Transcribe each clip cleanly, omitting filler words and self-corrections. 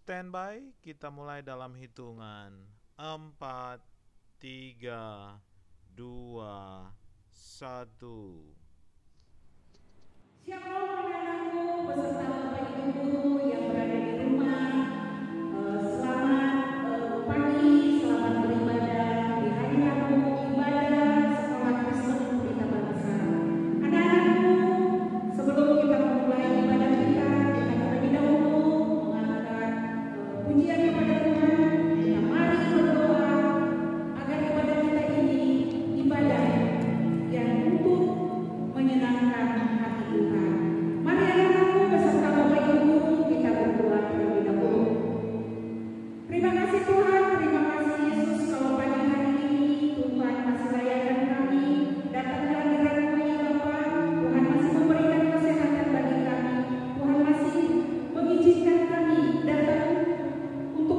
Standby, kita mulai dalam hitungan 4, 3, 2, 1. Shalom anak-anakku beserta Bapak Ibu guru yang berada di rumah. Selamat pagi, selamat beribadah di hari Rabu ibadah sekolah Kristen Pelita Bangsa. Anak-anakku, sebelum kita memulai ibadah kita terlebih dahulu mengangkat pujian kepada Tuhan. Kita mari berdoa agar ibadah kita ini ibadah yang untuk menyenangkan hati Tuhan. Mari anak-anakku beserta Bapak Ibu guru kita berdoa terlebih dahulu. Terima kasih Tuhan, terima kasih Yesus kalau pagi hari ini Tuhan masih layakan kami datang ke hadirat-Mu ya Bapa. Tuhan masih memberikan kesehatan bagi kami. Tuhan masih mengizinkan kami datang untuk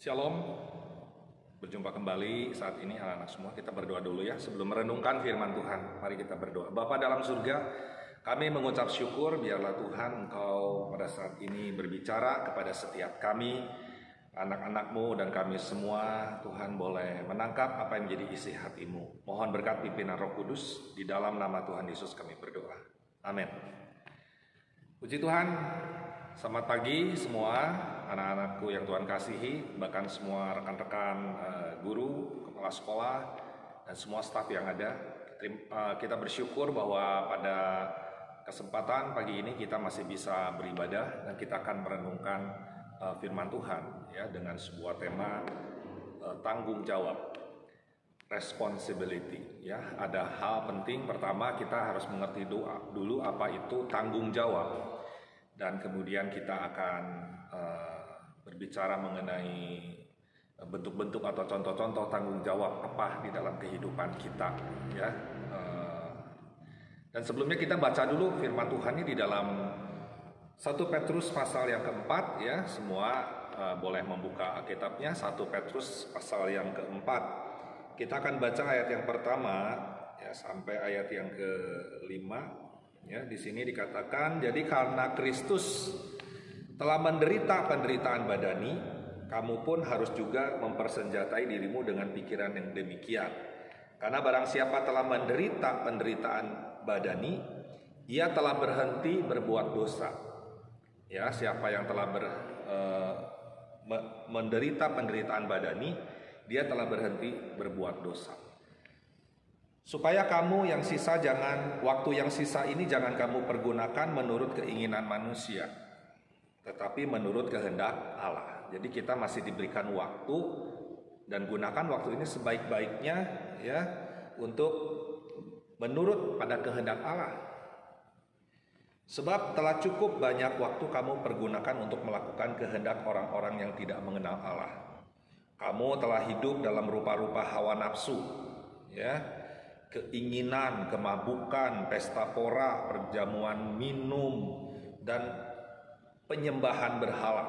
Shalom, berjumpa kembali saat ini anak-anak semua. Kita berdoa dulu ya sebelum merenungkan firman Tuhan. Mari kita berdoa. Bapa dalam surga, kami mengucap syukur biarlah Tuhan Engkau pada saat ini berbicara kepada setiap kami, anak-anak-Mu dan kami semua. Tuhan boleh menangkap apa yang menjadi isi hati-Mu. Mohon berkat pimpinan Roh Kudus, di dalam nama Tuhan Yesus kami berdoa. Amin. Puji Tuhan. Selamat pagi semua anak-anakku yang Tuhan kasihi, bahkan semua rekan-rekan guru, kepala sekolah, dan semua staf yang ada. Kita bersyukur bahwa pada kesempatan pagi ini kita masih bisa beribadah dan kita akan merenungkan firman Tuhan ya dengan sebuah tema tanggung jawab, responsibility ya. Ada hal penting, pertama kita harus mengerti dulu apa itu tanggung jawab. Dan kemudian kita akan berbicara mengenai bentuk-bentuk atau contoh-contoh tanggung jawab apa di dalam kehidupan kita, ya. Dan sebelumnya kita baca dulu firman Tuhan ini di dalam 1 Petrus pasal yang keempat, ya. Semua boleh membuka Alkitabnya. 1 Petrus pasal yang keempat. Kita akan baca ayat yang pertama, ya, sampai ayat yang kelima. Ya, di sini dikatakan, jadi karena Kristus telah menderita penderitaan badani, kamu pun harus juga mempersenjatai dirimu dengan pikiran yang demikian. Karena barang siapa telah menderita penderitaan badani, ia telah berhenti berbuat dosa. Ya, siapa yang telah menderita penderitaan badani, dia telah berhenti berbuat dosa. Supaya kamu yang sisa waktu yang sisa ini jangan kamu pergunakan menurut keinginan manusia, tetapi menurut kehendak Allah. Jadi kita masih diberikan waktu dan gunakan waktu ini sebaik-baiknya ya untuk menurut pada kehendak Allah. Sebab telah cukup banyak waktu kamu pergunakan untuk melakukan kehendak orang-orang yang tidak mengenal Allah. Kamu telah hidup dalam rupa-rupa hawa nafsu, ya, keinginan, kemabukan, pesta pora, perjamuan minum, dan penyembahan berhala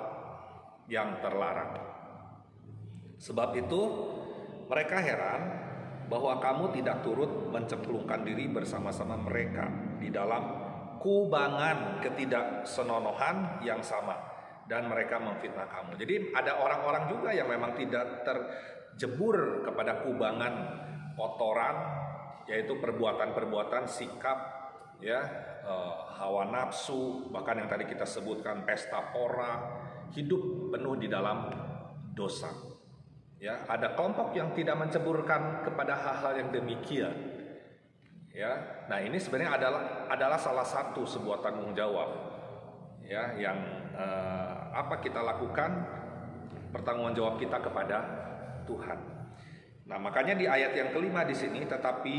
yang terlarang. Sebab itu mereka heran bahwa kamu tidak turut mencemplungkan diri bersama-sama mereka di dalam kubangan ketidaksenonohan yang sama, dan mereka memfitnah kamu. Jadi ada orang-orang juga yang memang tidak terjebur kepada kubangan kotoran, yaitu perbuatan-perbuatan sikap, ya, hawa nafsu, bahkan yang tadi kita sebutkan pesta pora, hidup penuh di dalam dosa. Ya, ada kelompok yang tidak menceburkan kepada hal-hal yang demikian. Ya, nah ini sebenarnya adalah salah satu sebuah tanggung jawab, ya, yang apa kita lakukan, pertanggungan jawab kita kepada Tuhan. Nah, makanya di ayat yang kelima di sini, tetapi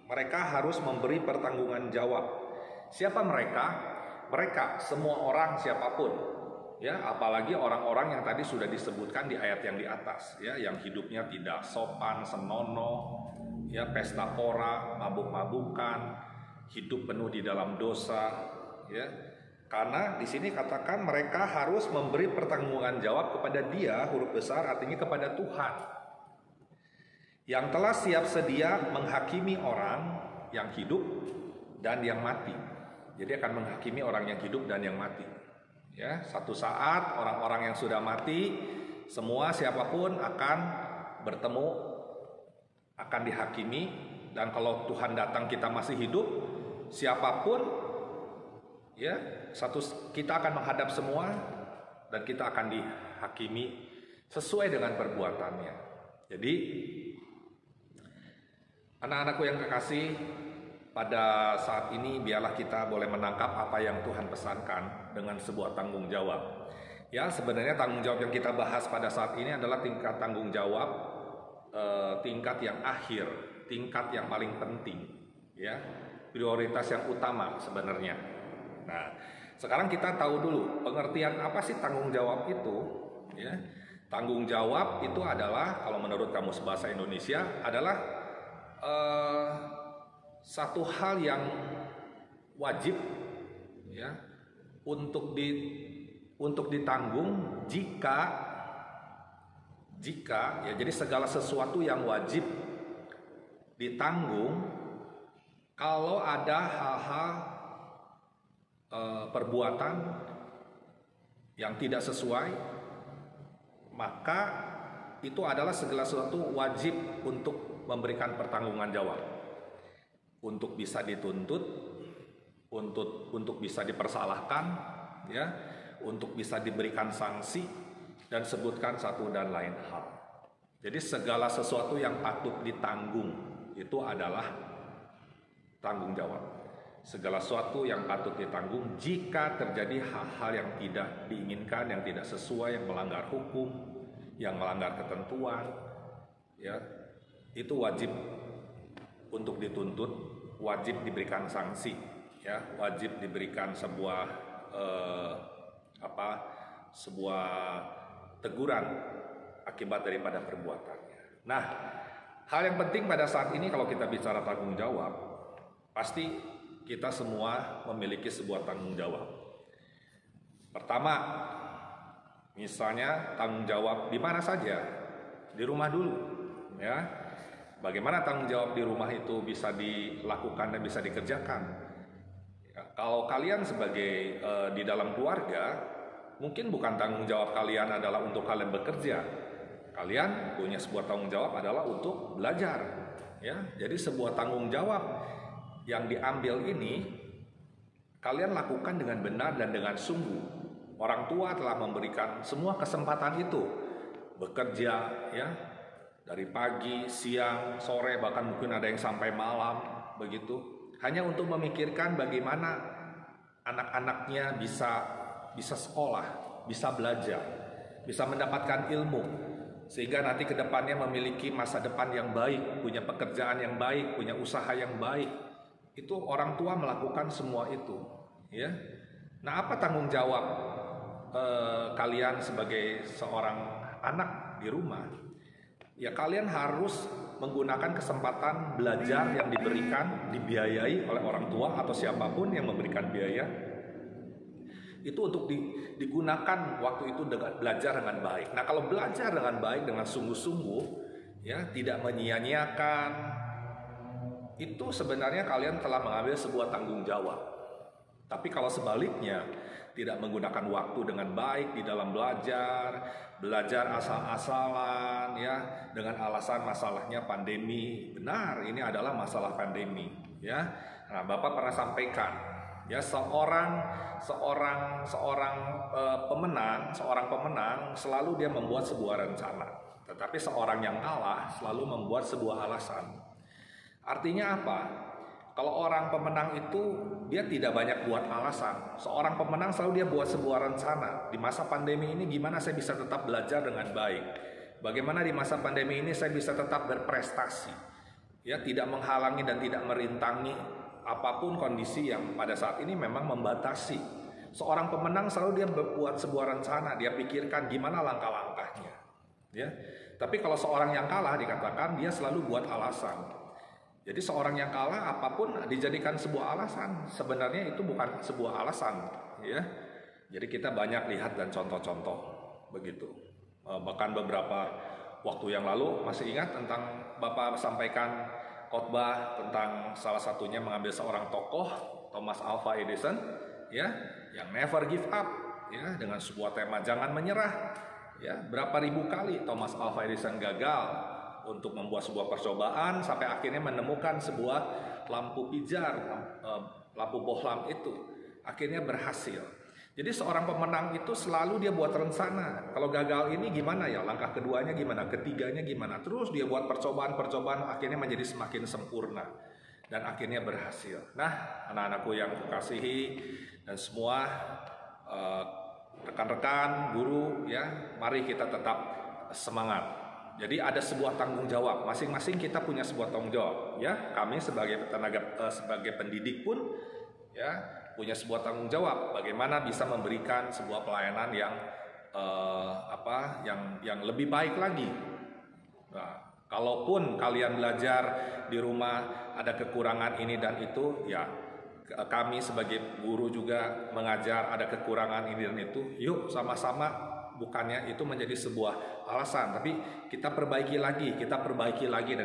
mereka harus memberi pertanggungan jawab. Siapa mereka? Mereka semua orang, siapapun. Ya, apalagi orang-orang yang tadi sudah disebutkan di ayat yang di atas, ya, yang hidupnya tidak sopan, senonoh, ya, pesta pora, mabuk-mabukan, hidup penuh di dalam dosa, ya. Karena di sini katakan mereka harus memberi pertanggungan jawab kepada Dia, huruf besar, artinya kepada Tuhan, yang telah siap sedia menghakimi orang yang hidup dan yang mati. Jadi akan menghakimi orang yang hidup dan yang mati. Ya, satu saat orang-orang yang sudah mati, semua siapapun akan bertemu, akan dihakimi. Dan kalau Tuhan datang kita masih hidup, siapapun, ya, kita akan menghadap semua dan kita akan dihakimi sesuai dengan perbuatannya. Jadi anak-anakku yang kekasih, pada saat ini biarlah kita boleh menangkap apa yang Tuhan pesankan dengan sebuah tanggung jawab. Ya, sebenarnya tanggung jawab yang kita bahas pada saat ini adalah tingkat tanggung jawab, tingkat yang akhir, tingkat yang paling penting, ya, prioritas yang utama sebenarnya. Nah, sekarang kita tahu dulu pengertian apa sih tanggung jawab itu, ya. Tanggung jawab itu adalah, kalau menurut Kamus Bahasa Indonesia, adalah satu hal yang wajib, ya, untuk ditanggung jika, ya, jadi segala sesuatu yang wajib ditanggung kalau ada hal-hal perbuatan yang tidak sesuai, maka itu adalah segala sesuatu wajib untuk memberikan pertanggungan jawab. Untuk bisa dituntut, untuk bisa dipersalahkan, ya, untuk bisa diberikan sanksi, dan sebutkan satu dan lain hal. Jadi segala sesuatu yang patut ditanggung itu adalah tanggung jawab. Segala sesuatu yang patut ditanggung jika terjadi hal-hal yang tidak diinginkan, yang tidak sesuai, yang melanggar hukum, yang melanggar ketentuan, ya, itu wajib untuk dituntut, wajib diberikan sanksi, ya, wajib diberikan sebuah sebuah teguran akibat daripada perbuatannya. Nah, hal yang penting pada saat ini kalau kita bicara tanggung jawab, pasti kita semua memiliki sebuah tanggung jawab. Pertama, misalnya tanggung jawab di mana saja, di rumah dulu, ya. Bagaimana tanggung jawab di rumah itu bisa dilakukan dan bisa dikerjakan? Ya, kalau kalian sebagai di dalam keluarga, mungkin bukan tanggung jawab kalian adalah untuk kalian bekerja. Kalian punya sebuah tanggung jawab adalah untuk belajar. Ya, jadi sebuah tanggung jawab yang diambil ini kalian lakukan dengan benar dan dengan sungguh. Orang tua telah memberikan semua kesempatan itu, bekerja, ya, dari pagi, siang, sore, bahkan mungkin ada yang sampai malam, begitu, hanya untuk memikirkan bagaimana anak-anaknya bisa sekolah, bisa belajar, bisa mendapatkan ilmu, sehingga nanti ke depannya memiliki masa depan yang baik, punya pekerjaan yang baik, punya usaha yang baik. Itu orang tua melakukan semua itu, ya. Nah, apa tanggung jawab kalian sebagai seorang anak di rumah, ya kalian harus menggunakan kesempatan belajar yang diberikan, dibiayai oleh orang tua atau siapapun yang memberikan biaya. Itu untuk digunakan waktu itu dengan belajar dengan baik. Nah, kalau belajar dengan baik, dengan sungguh-sungguh, ya tidak menyia-nyiakan, itu sebenarnya kalian telah mengambil sebuah tanggung jawab. Tapi kalau sebaliknya, tidak menggunakan waktu dengan baik di dalam belajar asal-asalan, ya dengan alasan masalahnya pandemi. Benar, ini adalah masalah pandemi, ya. Nah, Bapak pernah sampaikan, ya seorang pemenang selalu dia membuat sebuah rencana, tetapi seorang yang kalah selalu membuat sebuah alasan. Artinya apa? Kalau orang pemenang itu dia tidak banyak buat alasan. Seorang pemenang selalu dia buat sebuah rencana. Di masa pandemi ini gimana saya bisa tetap belajar dengan baik? Bagaimana di masa pandemi ini saya bisa tetap berprestasi? Ya, tidak menghalangi dan tidak merintangi apapun kondisi yang pada saat ini memang membatasi. Seorang pemenang selalu dia membuat sebuah rencana, dia pikirkan gimana langkah-langkahnya. Ya. Tapi kalau seorang yang kalah dikatakan dia selalu buat alasan. Jadi seorang yang kalah apapun dijadikan sebuah alasan. Sebenarnya itu bukan sebuah alasan, ya. Jadi kita banyak lihat dan contoh-contoh begitu. Bahkan beberapa waktu yang lalu masih ingat tentang Bapak sampaikan khotbah tentang salah satunya mengambil seorang tokoh, Thomas Alva Edison, ya, yang never give up, ya, dengan sebuah tema jangan menyerah. Ya, berapa ribu kali Thomas Alva Edison gagal untuk membuat sebuah percobaan sampai akhirnya menemukan sebuah lampu pijar, lampu bohlam itu akhirnya berhasil. Jadi seorang pemenang itu selalu dia buat rencana. Kalau gagal ini gimana ya, langkah keduanya gimana, ketiganya gimana. Terus dia buat percobaan akhirnya menjadi semakin sempurna dan akhirnya berhasil. Nah, anak-anakku yang kukasihi dan semua rekan-rekan, guru, ya, mari kita tetap semangat. Jadi ada sebuah tanggung jawab, masing-masing kita punya sebuah tanggung jawab, ya. Kami sebagai sebagai pendidik pun, ya, punya sebuah tanggung jawab. Bagaimana bisa memberikan sebuah pelayanan yang lebih baik lagi. Nah, kalaupun kalian belajar di rumah ada kekurangan ini dan itu, ya, kami sebagai guru juga mengajar ada kekurangan ini dan itu. Yuk sama-sama. Bukannya itu menjadi sebuah alasan, tapi kita perbaiki lagi, dan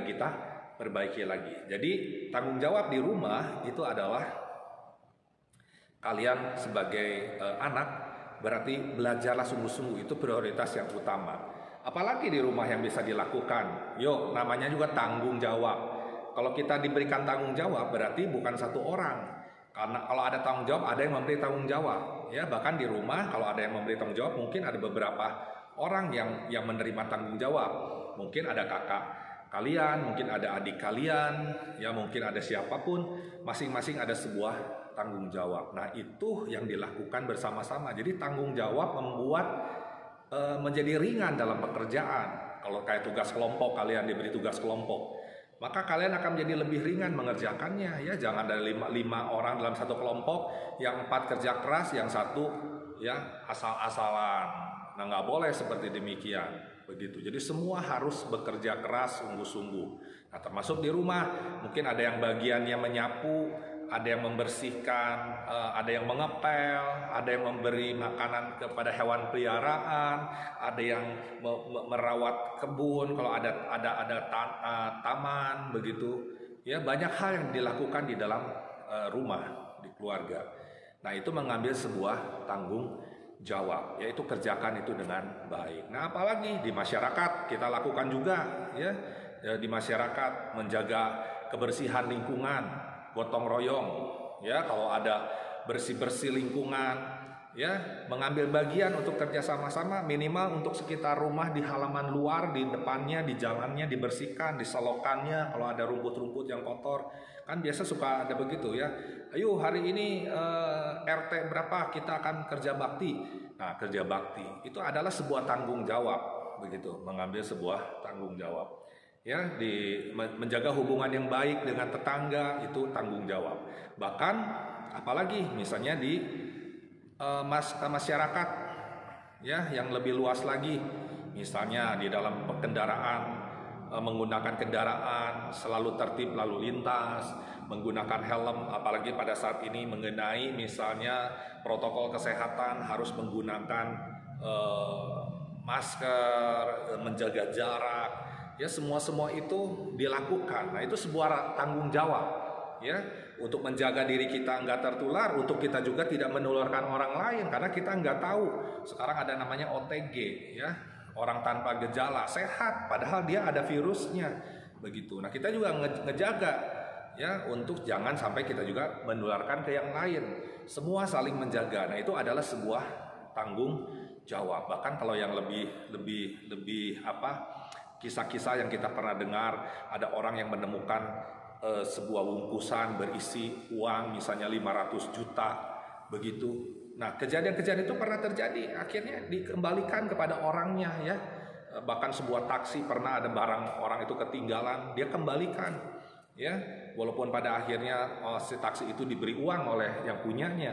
kita perbaiki lagi. Jadi tanggung jawab di rumah itu adalah kalian sebagai anak, berarti belajarlah sungguh-sungguh, itu prioritas yang utama. Apalagi di rumah yang bisa dilakukan. Yuk, namanya juga tanggung jawab. Kalau kita diberikan tanggung jawab berarti bukan satu orang. Karena kalau ada tanggung jawab, ada yang memberi tanggung jawab. Ya, bahkan di rumah kalau ada yang memberi tanggung jawab, mungkin ada beberapa orang yang menerima tanggung jawab. Mungkin ada kakak kalian, mungkin ada adik kalian, ya mungkin ada siapapun, masing-masing ada sebuah tanggung jawab. Nah, itu yang dilakukan bersama-sama. Jadi tanggung jawab membuat menjadi ringan dalam pekerjaan. Kalau kayak tugas kelompok, kalian diberi tugas kelompok, maka kalian akan menjadi lebih ringan mengerjakannya, ya. Jangan ada lima orang dalam satu kelompok, yang 4 kerja keras, yang 1 ya asal-asalan. Nah, nggak boleh seperti demikian, begitu. Jadi semua harus bekerja keras sungguh-sungguh. Nah, termasuk di rumah, mungkin ada yang bagiannya menyapu, ada yang membersihkan, ada yang mengepel, ada yang memberi makanan kepada hewan peliharaan, ada yang merawat kebun kalau ada taman, begitu. Ya, banyak hal yang dilakukan di dalam rumah, di keluarga. Nah, itu mengambil sebuah tanggung jawab, yaitu kerjakan itu dengan baik. Nah, apalagi di masyarakat kita lakukan juga, ya, di masyarakat menjaga kebersihan lingkungan. Gotong royong, ya, kalau ada bersih-bersih lingkungan, ya, mengambil bagian untuk kerja sama-sama, minimal untuk sekitar rumah, di halaman luar, di depannya, di jalannya dibersihkan, diselokannya kalau ada rumput-rumput yang kotor. Kan biasa suka ada begitu, ya. Ayo hari ini RT berapa kita akan kerja bakti. Nah, kerja bakti itu adalah sebuah tanggung jawab, begitu, mengambil sebuah tanggung jawab. Ya, menjaga hubungan yang baik dengan tetangga itu tanggung jawab. Bahkan apalagi misalnya di masyarakat, ya, yang lebih luas lagi, Misalnya di dalam kendaraan, menggunakan kendaraan selalu tertib lalu lintas, menggunakan helm, apalagi pada saat ini mengenai misalnya protokol kesehatan harus menggunakan masker, menjaga jarak, ya semua itu dilakukan. Nah itu sebuah tanggung jawab, ya, untuk menjaga diri kita nggak tertular, untuk kita juga tidak menularkan orang lain, karena kita nggak tahu. Sekarang ada namanya OTG, ya, orang tanpa gejala sehat, padahal dia ada virusnya, begitu. Nah kita juga ngejaga, ya, untuk jangan sampai kita juga menularkan ke yang lain. Semua saling menjaga. Nah itu adalah sebuah tanggung jawab. Bahkan kalau yang lebih kisah-kisah yang kita pernah dengar, ada orang yang menemukan sebuah bungkusan berisi uang misalnya 500 juta, begitu. Nah kejadian-kejadian itu pernah terjadi, akhirnya dikembalikan kepada orangnya, ya. Bahkan sebuah taksi pernah ada barang orang itu ketinggalan, dia kembalikan, ya. Walaupun pada akhirnya si taksi itu diberi uang oleh yang punyanya,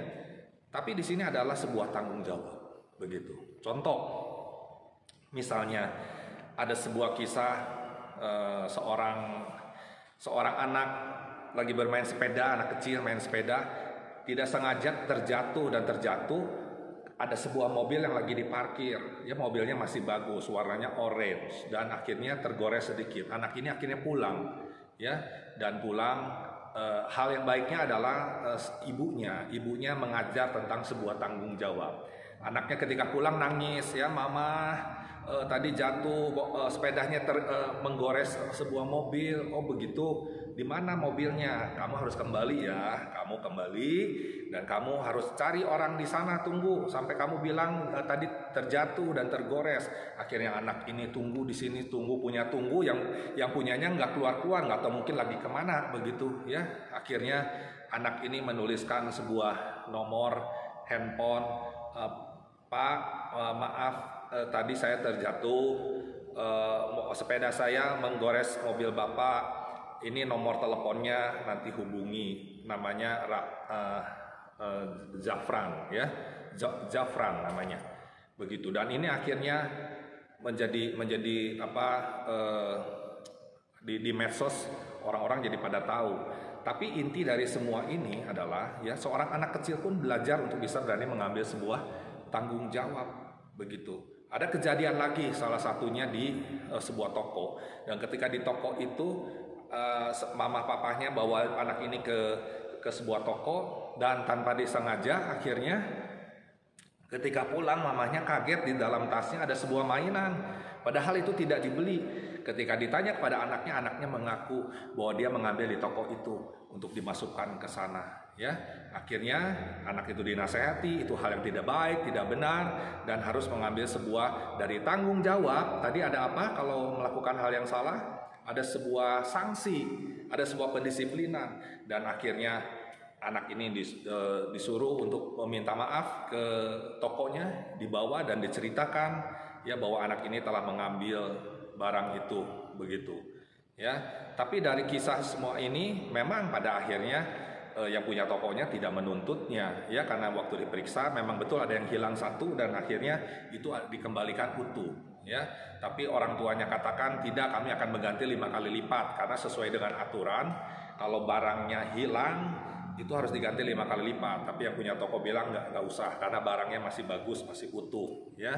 tapi di sini adalah sebuah tanggung jawab, begitu. Contoh, misalnya ada sebuah kisah seorang anak lagi bermain sepeda, anak kecil main sepeda, tidak sengaja terjatuh. Ada sebuah mobil yang lagi diparkir, ya, mobilnya masih bagus, warnanya orange, dan akhirnya tergores sedikit. Anak ini akhirnya pulang, ya, dan pulang. Hal yang baiknya adalah ibunya mengajar tentang sebuah tanggung jawab. Anaknya ketika pulang nangis, ya, mama tadi jatuh, sepedanya menggores sebuah mobil. Oh begitu, di mana mobilnya? Kamu harus kembali, ya, kamu kembali dan kamu harus cari orang di sana, tunggu sampai kamu bilang tadi terjatuh dan tergores. Akhirnya anak ini tunggu di sini, tunggu yang punyanya nggak keluar, nggak tahu mungkin lagi kemana, begitu, ya. Akhirnya anak ini menuliskan sebuah nomor handphone, Pak, maaf, tadi saya terjatuh, sepeda saya menggores mobil Bapak. Ini nomor teleponnya, nanti hubungi. Namanya Zafran, ya, Zafran namanya, begitu. Dan ini akhirnya menjadi di medsos orang-orang jadi pada tahu. Tapi inti dari semua ini adalah, ya, seorang anak kecil pun belajar untuk bisa berani mengambil sebuah tanggung jawab, begitu. Ada kejadian lagi, salah satunya di sebuah toko, dan ketika di toko itu mama papahnya bawa anak ini ke sebuah toko, dan tanpa disengaja akhirnya ketika pulang mamahnya kaget di dalam tasnya ada sebuah mainan, padahal itu tidak dibeli. Ketika ditanya kepada anaknya mengaku bahwa dia mengambil di toko itu untuk dimasukkan ke sana, ya. Akhirnya anak itu dinasehati, itu hal yang tidak baik, tidak benar, dan harus mengambil sebuah dari tanggung jawab. Tadi ada apa kalau melakukan hal yang salah? Ada sebuah sanksi, ada sebuah pendisiplinan, dan akhirnya anak ini disuruh untuk meminta maaf ke tokonya, dibawa dan diceritakan, ya, bahwa anak ini telah mengambil barang itu, begitu, ya. Tapi dari kisah semua ini memang pada akhirnya yang punya tokonya tidak menuntutnya, ya, karena waktu diperiksa memang betul ada yang hilang satu dan akhirnya itu dikembalikan utuh, ya. Tapi orang tuanya katakan tidak, kami akan mengganti 5 kali lipat, karena sesuai dengan aturan kalau barangnya hilang itu harus diganti 5 kali lipat. Tapi yang punya toko bilang nggak usah, karena barangnya masih bagus, masih utuh, ya.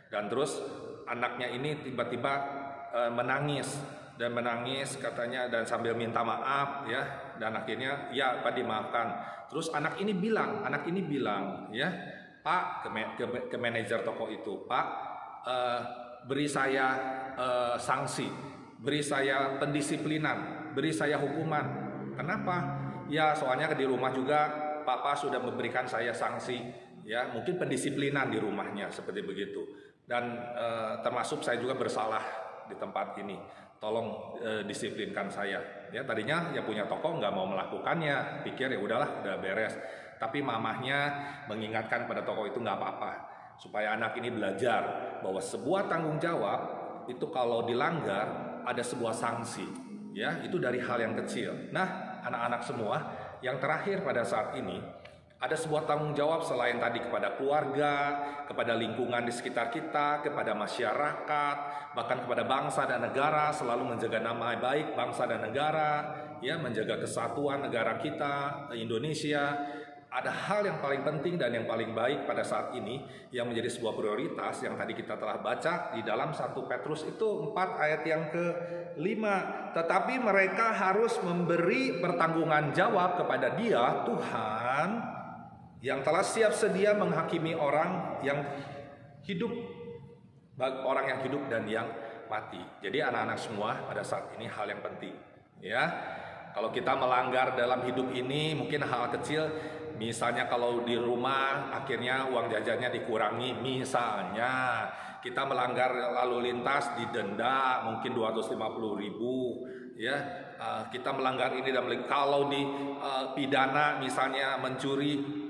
Dan terus anaknya ini tiba-tiba menangis katanya, dan sambil minta maaf, ya, dan akhirnya ya Pak dimaafkan. Terus anak ini bilang, ya, Pak, ke manajer toko itu, Pak, beri saya sanksi, beri saya pendisiplinan, beri saya hukuman. Kenapa? Ya soalnya di rumah juga Papa sudah memberikan saya sanksi, ya, mungkin pendisiplinan di rumahnya seperti begitu. Dan termasuk saya juga bersalah di tempat ini, tolong disiplinkan saya, ya. Tadinya yang punya toko nggak mau melakukannya, pikir ya udahlah, udah beres. Tapi mamahnya mengingatkan pada toko itu nggak apa-apa, supaya anak ini belajar bahwa sebuah tanggung jawab itu kalau dilanggar ada sebuah sanksi, ya. Itu dari hal yang kecil. Nah, anak-anak semua, yang terakhir pada saat ini Ada sebuah tanggung jawab selain tadi kepada keluarga, kepada lingkungan di sekitar kita, kepada masyarakat, bahkan kepada bangsa dan negara, selalu menjaga nama baik bangsa dan negara, ya, menjaga kesatuan negara kita, Indonesia. Ada hal yang paling penting dan yang paling baik pada saat ini yang menjadi sebuah prioritas yang tadi kita telah baca di dalam 1 Petrus itu 4 ayat yang ke-5. Tetapi mereka harus memberi pertanggungan jawab kepada Dia, Tuhan, yang telah siap sedia menghakimi orang yang hidup, orang yang hidup dan yang mati. Jadi anak-anak semua pada saat ini hal yang penting, ya. Kalau kita melanggar dalam hidup ini mungkin hal kecil, misalnya kalau di rumah akhirnya uang jajannya dikurangi, misalnya kita melanggar lalu lintas didenda mungkin 250.000, ya. Kita melanggar ini dan kalau di pidana misalnya mencuri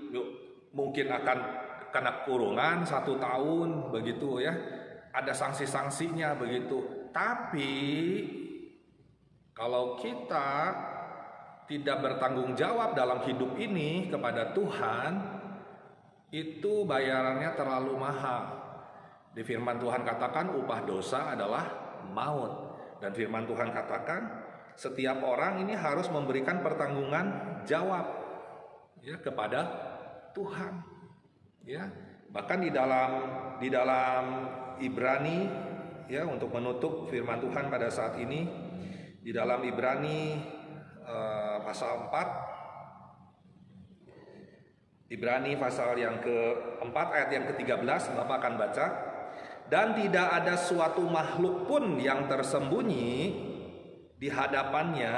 mungkin akan kena kurungan 1 tahun begitu, ya. Ada sanksi-sanksinya begitu. Tapi kalau kita tidak bertanggung jawab dalam hidup ini kepada Tuhan, itu bayarannya terlalu mahal. Di firman Tuhan katakan upah dosa adalah maut. Dan firman Tuhan katakan setiap orang ini harus memberikan pertanggungan jawab, ya, kepada Tuhan, ya. Bahkan di dalam Ibrani, ya, untuk menutup firman Tuhan pada saat ini, di dalam Ibrani pasal 4, Ibrani pasal yang ke-4 ayat yang ke-13, Bapak akan baca. Dan tidak ada suatu makhluk pun yang tersembunyi di hadapannya,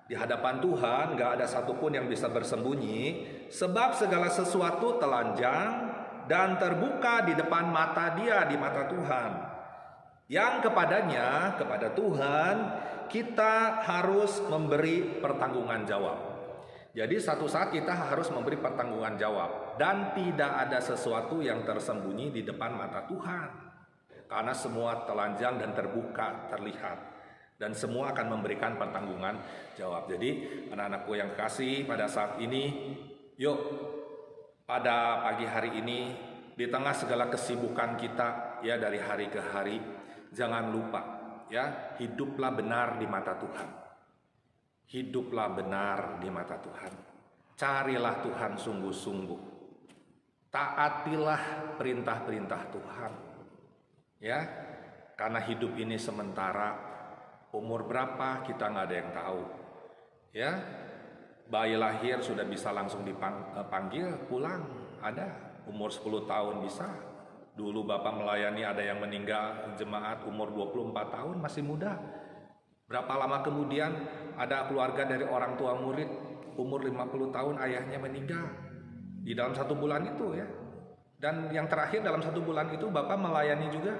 di hadapan Tuhan, gak ada satupun yang bisa bersembunyi, sebab segala sesuatu telanjang dan terbuka di depan mata Dia, di mata Tuhan. Yang kepadanya, kepada Tuhan, kita harus memberi pertanggungan jawab. Jadi satu saat kita harus memberi pertanggungan jawab. Dan tidak ada sesuatu yang tersembunyi di depan mata Tuhan. Karena semua telanjang dan terbuka, terlihat. Dan semua akan memberikan pertanggungan jawab. Jadi anak-anakku yang kasih pada saat ini, yuk pada pagi hari ini, di tengah segala kesibukan kita, ya, dari hari ke hari, jangan lupa, ya, hiduplah benar di mata Tuhan. Hiduplah benar di mata Tuhan. Carilah Tuhan sungguh-sungguh. Taatilah perintah-perintah Tuhan. Ya, karena hidup ini sementara, umur berapa kita nggak ada yang tahu. Ya, bayi lahir sudah bisa langsung dipanggil pulang, ada. Umur 10 tahun bisa. Dulu Bapak melayani ada yang meninggal jemaat umur 24 tahun, masih muda. Berapa lama kemudian ada keluarga dari orang tua murid umur 50 tahun ayahnya meninggal. Di dalam 1 bulan itu, ya. Dan yang terakhir dalam 1 bulan itu Bapak melayani juga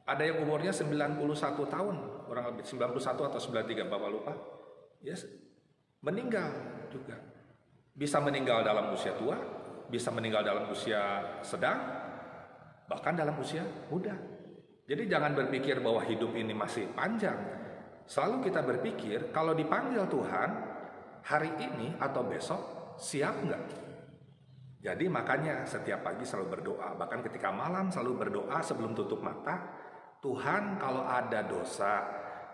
ada yang umurnya 91 tahun, kurang lebih 91 atau 93 Bapak lupa. Yes, meninggal juga. Bisa meninggal dalam usia tua, bisa meninggal dalam usia sedang, bahkan dalam usia muda. Jadi jangan berpikir bahwa hidup ini masih panjang. Selalu kita berpikir kalau dipanggil Tuhan hari ini atau besok, siap nggak? Jadi makanya setiap pagi selalu berdoa. Bahkan ketika malam selalu berdoa sebelum tutup mata. Tuhan, kalau ada dosa,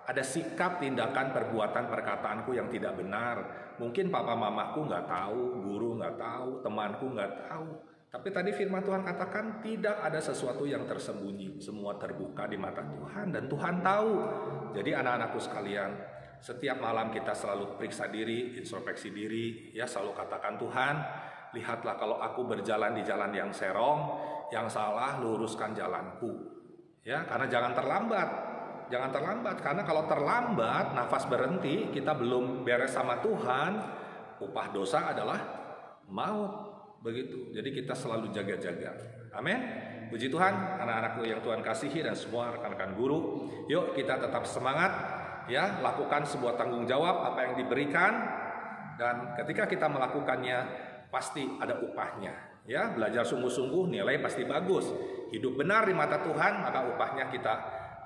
ada sikap, tindakan, perbuatan, perkataanku yang tidak benar, mungkin papa mamaku nggak tahu, guru nggak tahu, temanku nggak tahu. Tapi tadi firman Tuhan katakan tidak ada sesuatu yang tersembunyi, semua terbuka di mata Tuhan dan Tuhan tahu. Jadi anak-anakku sekalian, setiap malam kita selalu periksa diri, introspeksi diri, ya, selalu katakan Tuhan, lihatlah kalau aku berjalan di jalan yang serong, yang salah luruskan jalanku. Ya, karena jangan terlambat. Jangan terlambat, karena kalau terlambat, nafas berhenti, kita belum beres sama Tuhan, upah dosa adalah maut. Begitu. Jadi kita selalu jaga-jaga. Amin. Puji Tuhan, anak-anakku yang Tuhan kasihi dan semua rekan-rekan guru, yuk kita tetap semangat, ya, lakukan sebuah tanggung jawab apa yang diberikan, dan ketika kita melakukannya pasti ada upahnya. Ya, belajar sungguh-sungguh nilai pasti bagus. Hidup benar di mata Tuhan, maka upahnya kita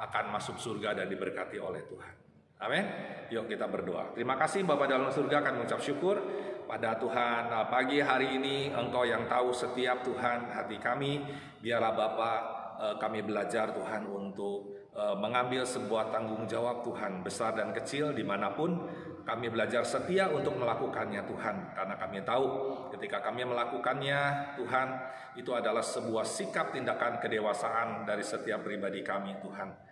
akan masuk surga dan diberkati oleh Tuhan. Amin. Yuk kita berdoa. Terima kasih Bapa dalam surga, kami mengucap syukur pada Tuhan pagi hari ini. Engkau yang tahu setiap Tuhan hati kami. Biarlah Bapa kami belajar Tuhan untuk mengambil sebuah tanggung jawab Tuhan, besar dan kecil dimanapun. Kami belajar setia untuk melakukannya Tuhan, karena kami tahu ketika kami melakukannya Tuhan, itu adalah sebuah sikap tindakan kedewasaan dari setiap pribadi kami Tuhan.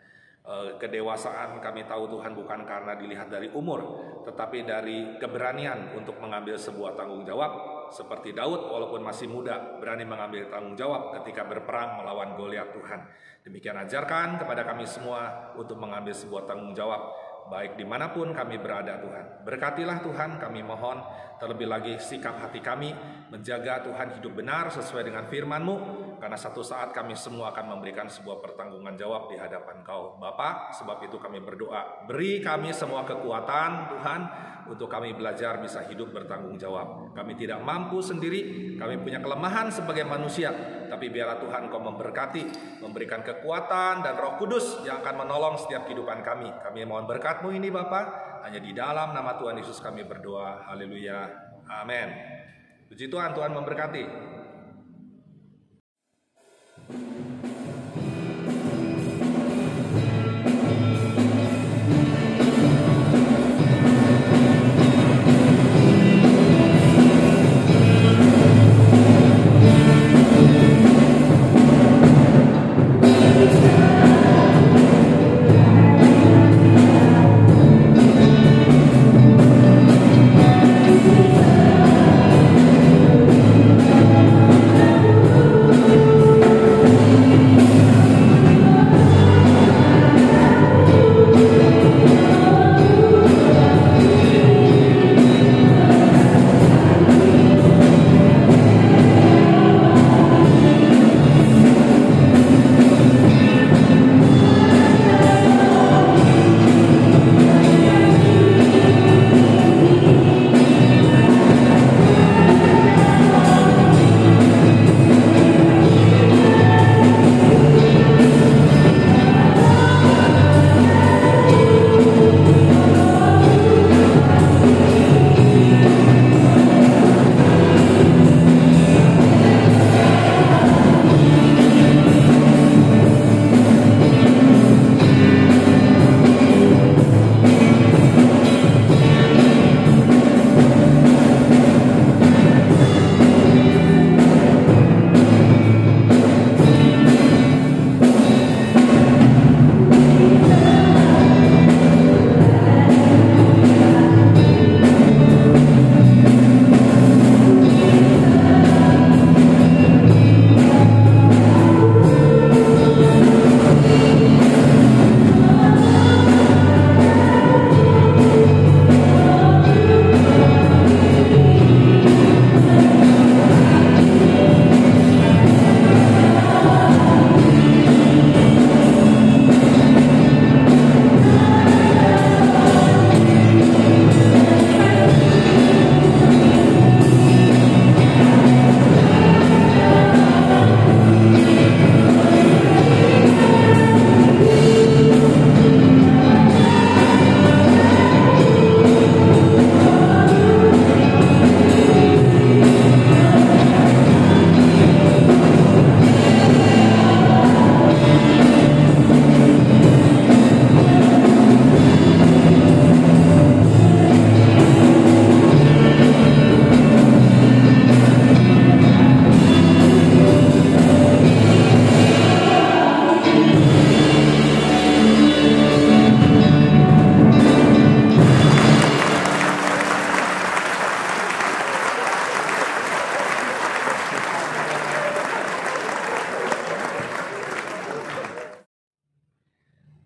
Kedewasaan kami tahu Tuhan bukan karena dilihat dari umur, tetapi dari keberanian untuk mengambil sebuah tanggung jawab. Seperti Daud walaupun masih muda berani mengambil tanggung jawab ketika berperang melawan Goliat Tuhan. Demikian ajarkan kepada kami semua untuk mengambil sebuah tanggung jawab baik dimanapun kami berada Tuhan. Berkatilah Tuhan, kami mohon terlebih lagi sikap hati kami menjaga Tuhan hidup benar sesuai dengan firman-Mu, karena satu saat kami semua akan memberikan sebuah pertanggungan jawab di hadapan Kau Bapa. Sebab itu kami berdoa, beri kami semua kekuatan Tuhan untuk kami belajar bisa hidup bertanggung jawab. Kami tidak mampu sendiri, kami punya kelemahan sebagai manusia, tapi biarlah Tuhan Kau memberkati, memberikan kekuatan dan Roh Kudus yang akan menolong setiap kehidupan kami. Kami mohon berkat-Mu ini Bapa, hanya di dalam nama Tuhan Yesus kami berdoa. Haleluya. Amin. Puji Tuhan, Tuhan memberkati.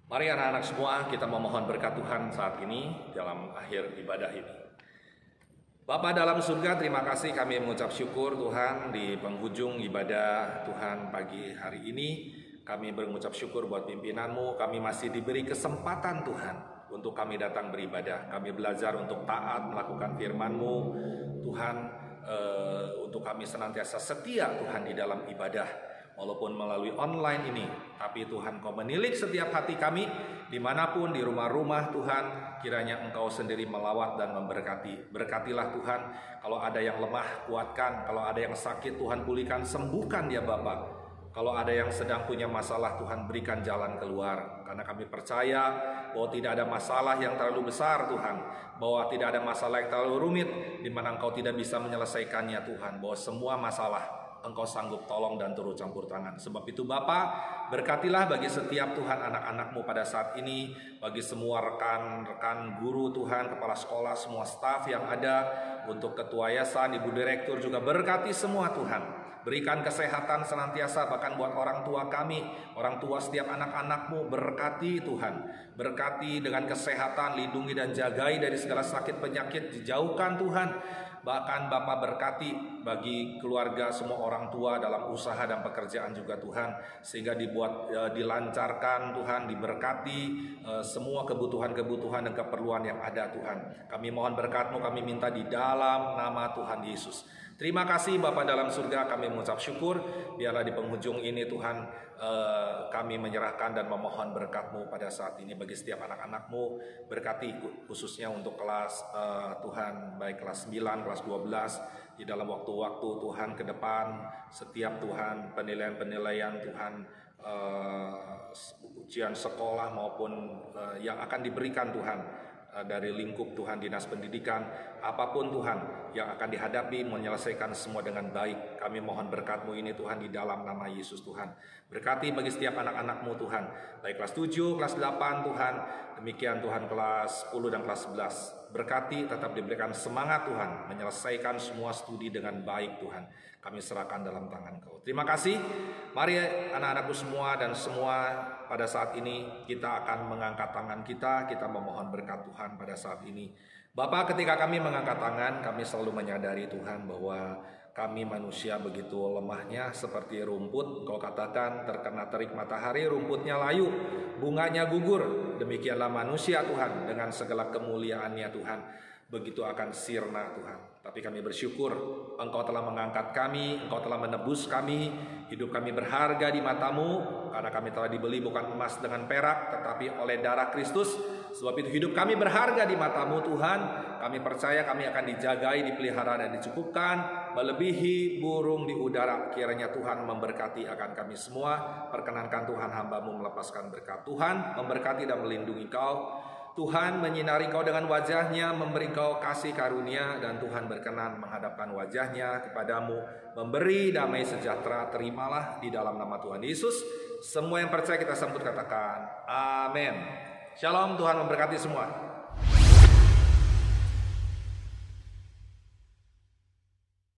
Mari anak-anak semua kita memohon berkat Tuhan saat ini dalam akhir ibadah ini. Bapa dalam surga, terima kasih kami mengucap syukur Tuhan di penghujung ibadah Tuhan pagi hari ini. Kami mengucap syukur buat pimpinan-Mu, kami masih diberi kesempatan Tuhan untuk kami datang beribadah. Kami belajar untuk taat melakukan firman-Mu Tuhan, untuk kami senantiasa setia Tuhan di dalam ibadah. Walaupun melalui online ini, tapi Tuhan Kau menilik setiap hati kami, dimanapun, di rumah-rumah Tuhan, kiranya Engkau sendiri melawat dan memberkati. Berkatilah Tuhan, kalau ada yang lemah kuatkan, kalau ada yang sakit Tuhan pulihkan, sembuhkan ya Bapa. Kalau ada yang sedang punya masalah, Tuhan berikan jalan keluar. Karena kami percaya bahwa tidak ada masalah yang terlalu besar Tuhan, bahwa tidak ada masalah yang terlalu rumit di mana Engkau tidak bisa menyelesaikannya Tuhan, bahwa semua masalah Engkau sanggup tolong dan turut campur tangan. Sebab itu Bapa, berkatilah bagi setiap Tuhan anak-anak-Mu pada saat ini, bagi semua rekan-rekan guru Tuhan, kepala sekolah, semua staf yang ada, untuk ketua yayasan, ibu direktur juga berkati semua Tuhan. Berikan kesehatan senantiasa bahkan buat orang tua kami, orang tua setiap anak-anak-Mu, berkati Tuhan. Berkati dengan kesehatan, lindungi dan jagai dari segala sakit penyakit, dijauhkan Tuhan. Bahkan Bapa berkati bagi keluarga semua orang tua dalam usaha dan pekerjaan juga Tuhan, sehingga dilancarkan Tuhan, diberkati semua kebutuhan-kebutuhan dan keperluan yang ada Tuhan. Kami mohon berkat-Mu, kami minta di dalam nama Tuhan Yesus. Terima kasih Bapa dalam surga, kami mengucap syukur. Biarlah di penghujung ini Tuhan, kami menyerahkan dan memohon berkat-Mu pada saat ini bagi setiap anak-anak-Mu. Berkati khususnya untuk kelas Tuhan, baik kelas 9, kelas 12, di dalam waktu-waktu Tuhan ke depan, setiap Tuhan penilaian-penilaian Tuhan, ujian sekolah maupun yang akan diberikan Tuhan, dari lingkup Tuhan dinas pendidikan, apapun Tuhan yang akan dihadapi, menyelesaikan semua dengan baik. Kami mohon berkat-Mu ini Tuhan di dalam nama Yesus Tuhan. Berkati bagi setiap anak-anak-Mu Tuhan, baik kelas 7, kelas 8 Tuhan, demikian Tuhan kelas 10 dan kelas 11. Berkati, tetap diberikan semangat Tuhan, menyelesaikan semua studi dengan baik Tuhan. Kami serahkan dalam tangan Kau. Terima kasih. Mari anak-anakku semua dan semua pada saat ini kita akan mengangkat tangan kita memohon berkat Tuhan pada saat ini. Bapak, ketika kami mengangkat tangan, kami selalu menyadari Tuhan bahwa kami manusia begitu lemahnya seperti rumput. Kau katakan terkena terik matahari, rumputnya layu, bunganya gugur. Demikianlah manusia Tuhan dengan segala kemuliaannya Tuhan, begitu akan sirna Tuhan. Tapi kami bersyukur Engkau telah mengangkat kami, Engkau telah menebus kami. Hidup kami berharga di mata-Mu, karena kami telah dibeli bukan emas dengan perak, tetapi oleh darah Kristus. Sebab itu hidup kami berharga di mata-Mu Tuhan. Kami percaya kami akan dijagai, dipelihara dan dicukupkan, melebihi burung di udara. Kiranya Tuhan memberkati akan kami semua. Perkenankan Tuhan hamba-Mu melepaskan berkat. Tuhan memberkati dan melindungi Kau. Tuhan menyinari Kau dengan wajah-Nya, memberi Kau kasih karunia, dan Tuhan berkenan menghadapkan wajah-Nya kepadamu, memberi damai sejahtera. Terimalah di dalam nama Tuhan Yesus. Semua yang percaya kita sambut katakan amin. Shalom, Tuhan memberkati semua.